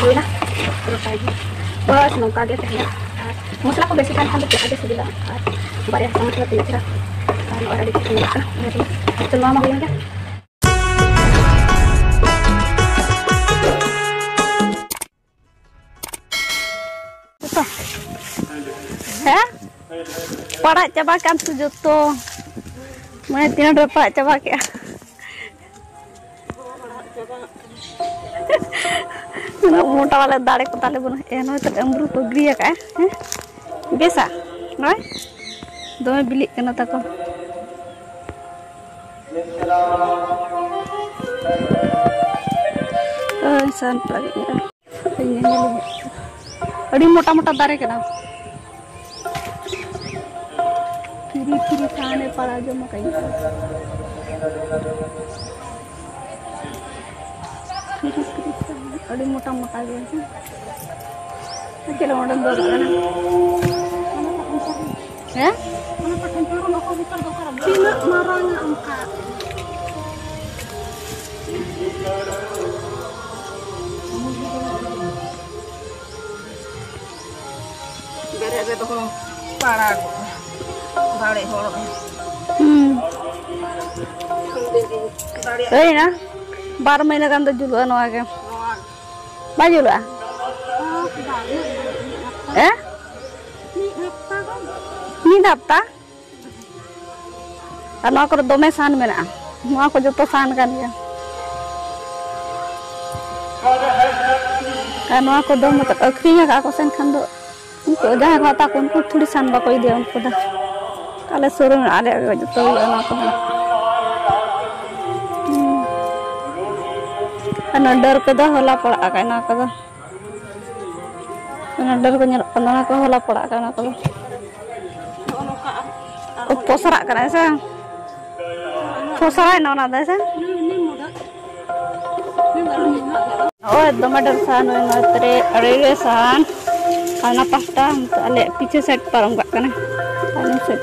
dulu lah terus lagi bos nungka gitu ya masalah aku basikan kan betul aja sudah barang sangat lebih cerah kalau orang di sini kan itu lama yang kan Para cabakan sujuto mana tina dapat cabak ya मोटा वाला दाड़े को ताले बना ए no तक अमरूद को ग्रिया का है बेसा नय दोमे बिली कना तको सान लगे अड़ी मोटा मोटा दारे कना फिरी फिरी खाने पड़ा जो मकई अड़ी मोटा मोटा गया चलो मॉडर्न दो है tidak marahnya angka bere to ko para dare hor na 12 महीना kan to julu ano age baju lah ni dapta karena aku dome san mena mau aku joto san kan ya karena aku dome tak akhirnya aku sen kan do unko jahan kata aku thodi san ba koi dia unko da kale surun ale joto ana ko karena डर के दा होला पड़ा कहना को karena डर को nyerap kana ko होला पड़ा कहना को पोसरा kana sa पोसरा ना ना दा sa oh दम डर सान न तरे अरे सान ana pasta ale पीछे साइड परम का kana ana set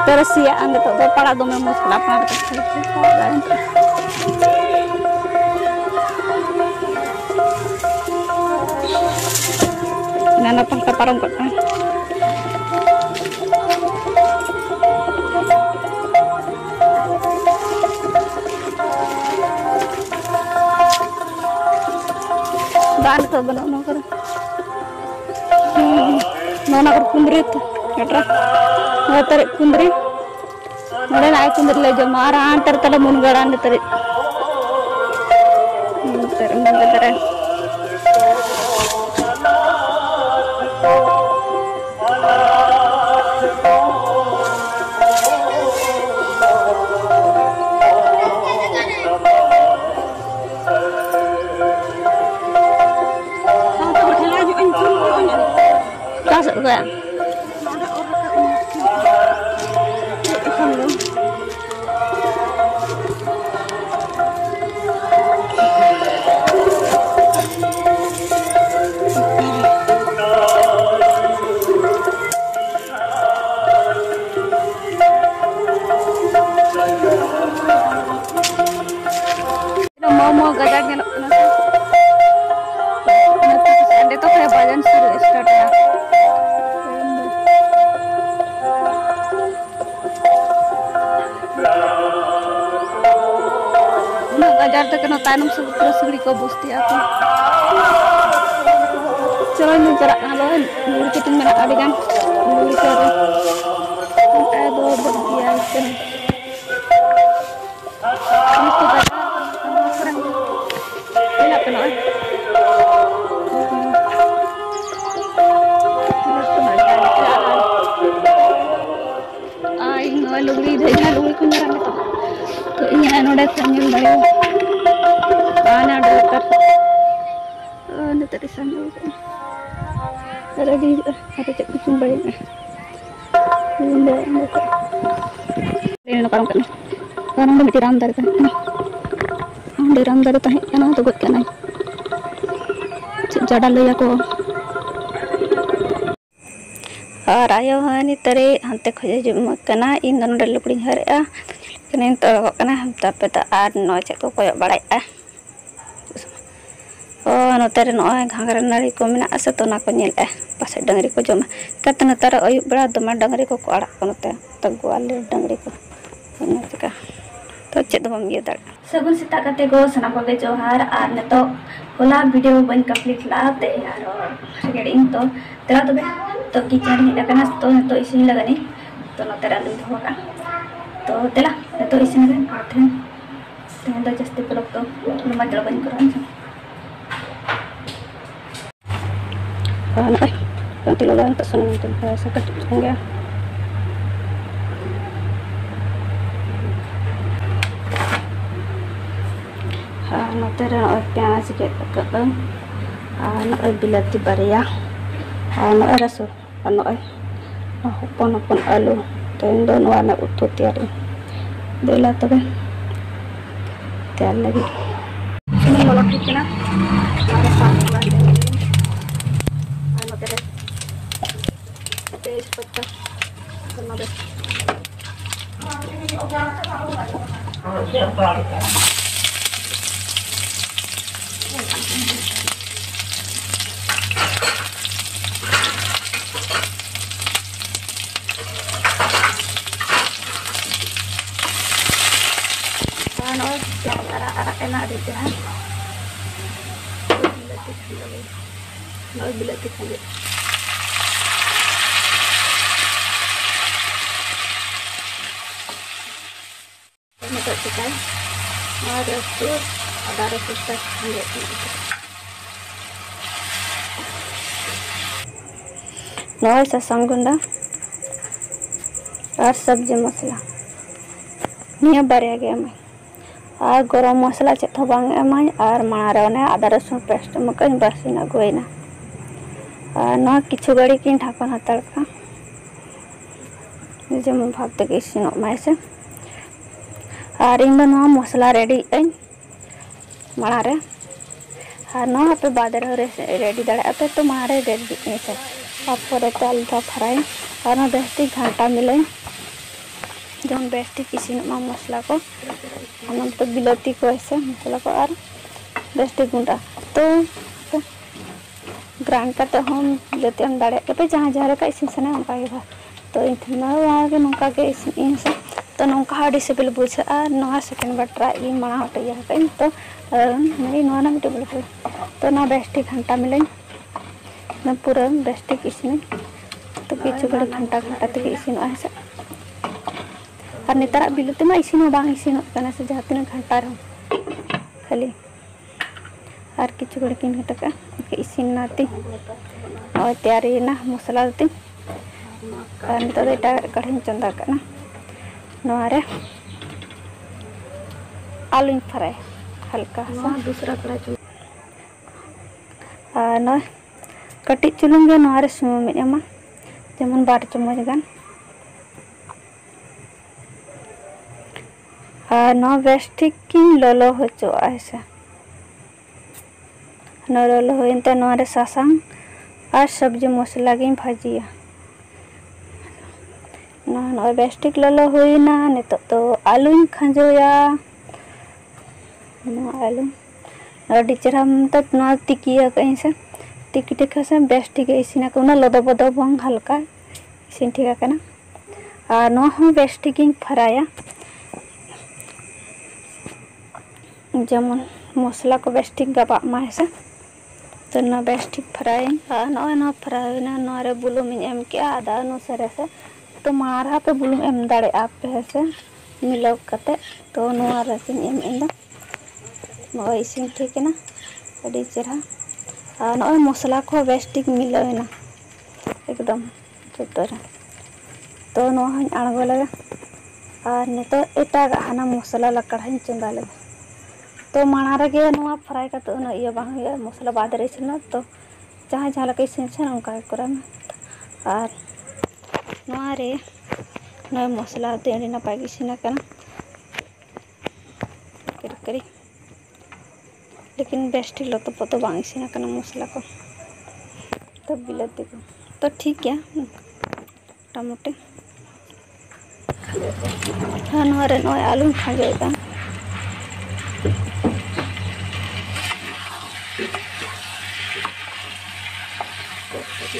terus ya anda to pala dome muskil apa nana pasta parang kot dan to banana karo nana kar kundri to ketra ngatare kundri nade naik kundri le jamara antar tala mungaran tare tare masuk juga mau gajah ngelok nanti tuh kayak badan suruh start ya gajar teh kena tanam terus beli ko busti aku coba nih jarak ngaloin dulu kita menak ada kan dulu cari ada berbiaya kan ini tuh gajar kurang enak kena ay nggak luli deh luli kunyarang itu ini node tanyul bayu ana dokter ana tadi sana ada di ada cek kucing bayu ini orang kan orang udah tiram dari kan tiram dari teh kan tuh gue kan jada lo ya ko rayo hani tare hante khoje jum kana in don dal lukring hare kena tolok kana tapi tak ad no cek ko koyok balai नोते रे नॉय घाघरा नाड़ी को मेना से तो ना को nail पासे dungaree को जमा कत नतार अयुब बेड़ा दमा डंगरी को आड़ा को नोते तो गोवाले डंगरी को चिका तो चेद बम ये दाड़ सगुन सीता कते गो सना को जोहार आर ने तो होला वीडियो बन कंप्लीट लाते यार रेडिंग तो तेरा तो किचन ही लगना तो इसी लगनी तो नोते रालू धोका तो तेला तो इसी में आथे तेन तो जस्ती ब्लॉग तो लम्बा जड़ बन करन Ay, nanti lo lantas sana itu saya kecil enggak. Nanti ada प्याज के कदम, nanti bilati baria, nanti rasul, nanti hopon alu, tendon warna utuh tiari, bela tu kan, tiar lagi. Ini malah kita, ada satu lagi. Pata sama deh. Arah enak di jalan. Bila tiga. Chicken, ada sus, ada susah lihat ini. नॉय ससंग गुंडा और सब्जी मसला निया बारे गया मैं और गरम मसला चेतो बांग एमाय और मारे ओने आदा रसुन पेस्ट मकन बासिना गोइना और ना किछु गड़ी किन ढाकन हतड़ का जेम भाबते के इसिनो मायसे और इन दोनों मसला रेडी माड़ा रे और ना पे बाद रेडी दाड़ा पे तो मारे रेडी से आप तेल था फ्राई और ना बेस्टी घंटा मिले जौन बेस्टी किसी मसला को तो बिलती को ऐसे मसला को और बेस्टी गुंडा तो ग्राइंड करते हम बिलती हम दाड़े पे जहाँ जहाँ का इसी से ना तो इतना नौका के इसी से तो नौका हाड़ी से बिल बुझे और नवा सेकेंड बार ट्राई माना हटिया तो मेरी नवा ना मिटे बोले तो ना बेस्टी घंटा मिले ना पूरा बेस्टी इसी तो किचु घड़ी घंटा तक इसी ऐसे और नेतार बिलते मा इसी बांग इसी से जहाँ तीन घंटा रहो खाली और किचु घड़ी किन घंटा का इसी नाती और तैयारी ना मसला दी और नित कढ़ी चंदा करना नोरे आलू फ्राई हल्का सा दूसरा कढ़ाई और न कटी चुलुंगे नोरे सुम में जेमन 2 चम्मच गान और न बेस्टिक की ललो हचो ऐसे न ललो होते नोरे सासांग और सब्जी मसला की भाजिया ना बेस्टिक ललो हुईना नित तो आलू खंजोया आलू अड़ी चेहरा मतलब ना तिकिया कहीं से तिकी टिका से बेस्टिक इसी को ना लदो बदो बंग हल्का इसी ठीक है ना और ना हम बेस्टिक फ्राया जेमन मसला को बेस्टिक गबा मा से तो ना बेस्टिक फ्राई ना फ्राई ना रे बुलुम एम के आदा अनुसार से तो मारा पे बुलुम एम दाड़े आप पे से मिलाव कते तो नोआ रसिन एम इंदा नो इसी ठीक है ना अड़ी चेहरा और नो मसला को बेस्टिक मिलाव ना एकदम चुतर तो नो हन आड़गो लगा और ने तो एटा हाना मसला ला कढ़ाई चंदा लगा तो माना रे नोआ फ्राई कते उन ये बांग हुआ मसला बाद रे छना तो जहाँ जहाँ लगे इसी छन उनका करा में और नोरे नए मसला तेड़ी नपाय इसीना करना करी लेकिन बेस्टी लो तो पतो बांग इसीना करना मसला को तो बिलती को तो ठीक है टमाटे हाँ नोरे नोए आलू खा जाएगा और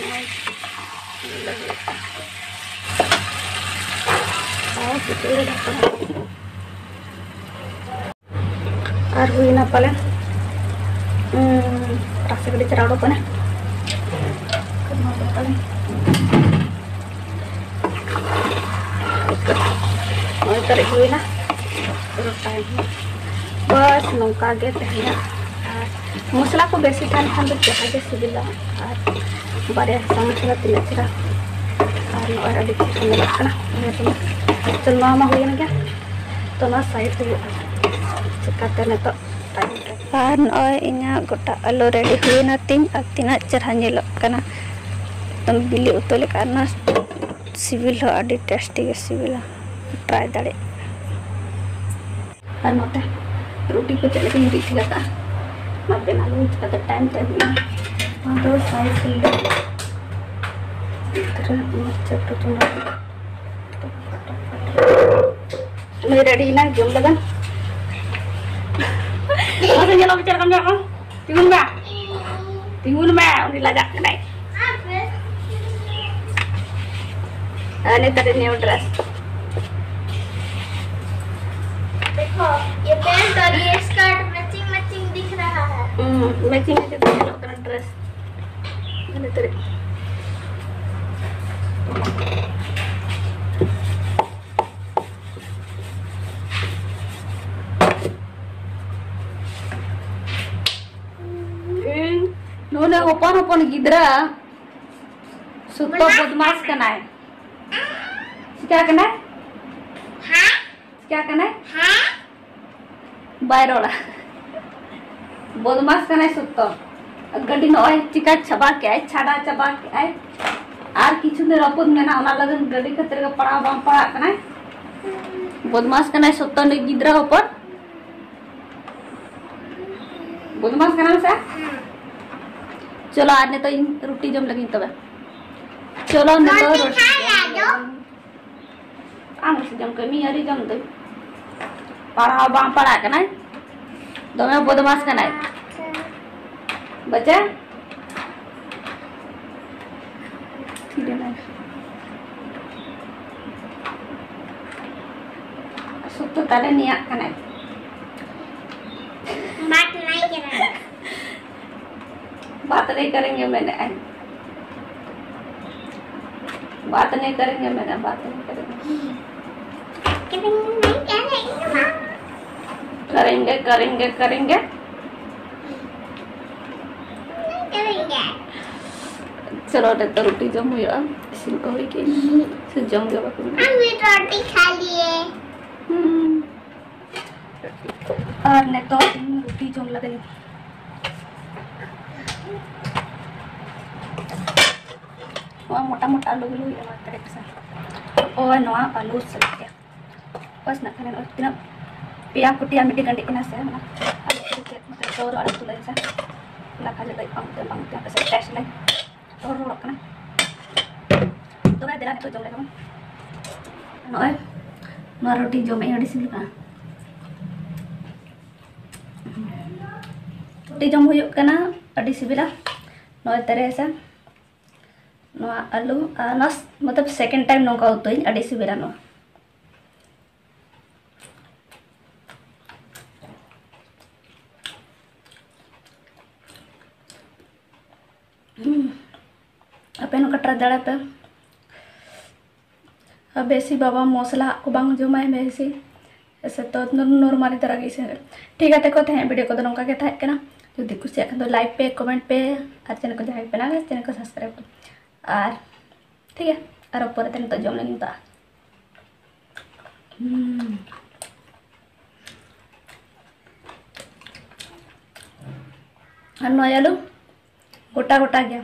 हुई ना पाले रास्ते कड़ी चराड़ो पने और तारीख हुई ना बस नौका गे तहना मसला को बेसी खान खान तो जहाजे सिबिला और बारे मसला तीन चेहरा और अभी चल मामा हुई ना क्या तो ना साइड चिकाते ने तो गोटा आलू रेडी हुई तीन तीना चेहरा नेलोकना एकदम बिली उतु लेका सिबिल हो अभी टेस्टी के सिबिला ट्राई दाड़े और नोते रोटी को चले के रिच लगा मत बना लो इसका तो टाइम चाहिए वहाँ तो साइज से तरह चट्टू चुना मैं रेडी ना जम लगन masa nyala bicara kan ya tingun mbak udah lagak kena ini tadi new dress देखो ये पैंट और ये स्कर्ट मैचिंग मैचिंग दिख रहा है मैचिंग मैचिंग दिख रहा है ड्रेस ini tadi नोने ओपन गिद्रा सुतो बदमाश करना है क्या करना है क्या करना है बायरोला बदमाश करना है सुतो गड्डी नॉय चिका छबा के आए छाड़ा चबा के आए आर किछु ने रपद में ना ओना लगन गड्डी खतर का पड़ा बाम पड़ा करना है बदमाश करना है सुतो ने गिद्रा ऊपर बदमाश करना है चलो आज ने तो रोटी जम लगी तब चलो ने तो रोटी आने से जम कमी यारी जम दे पढ़ा बाम पढ़ा के ना दो में बदमाश का नहीं बच्चा ठीक है ना सुत तो ताले नहीं आका नहीं बात नहीं करना बात नहीं करेंगे मैंने बात नहीं करेंगे मैंने बात नहीं करेंगे करेंगे करेंगे करेंगे चलो तो रोटी जम हुई सिंको हुई के से जम गया हमने रोटी खा लिए और ने तो रोटी जम लगे मोटा मोटा आलू गलू और नवा आलू सलते बस ना करें और तीन पिया कुटिया मिट्टी गंडी के ना से ना आलू के मतलब तो आलू तुले से ला खा ले पंक्ति पंक्ति पे से टेस्ट ले तो रोक ना तो मैं दिला ने तो जम लेगा नोय नो रोटी जो मैं हड़ी सिल का रोटी जम हुई कना अड़ी सिबिला नोय तरह से आलू नस मतलब सेकेंड टाइम नौका उतु अड़ी सिबिला नो अपे नो कटरा दड़ा पे बेसी बाबा मसला को बांग जमाए बेसी ऐसे तो नॉर्मली तरह की से ठीक है देखो थे वीडियो को नौका के था ना जुदी कुछ तो लाइक पे कमेंट पे और चैनल को जहाँ पे ना चैनल को सब्सक्राइब और ठीक है और ऊपर तेन तो जम लगी और नया आलू गोटा गोटा गया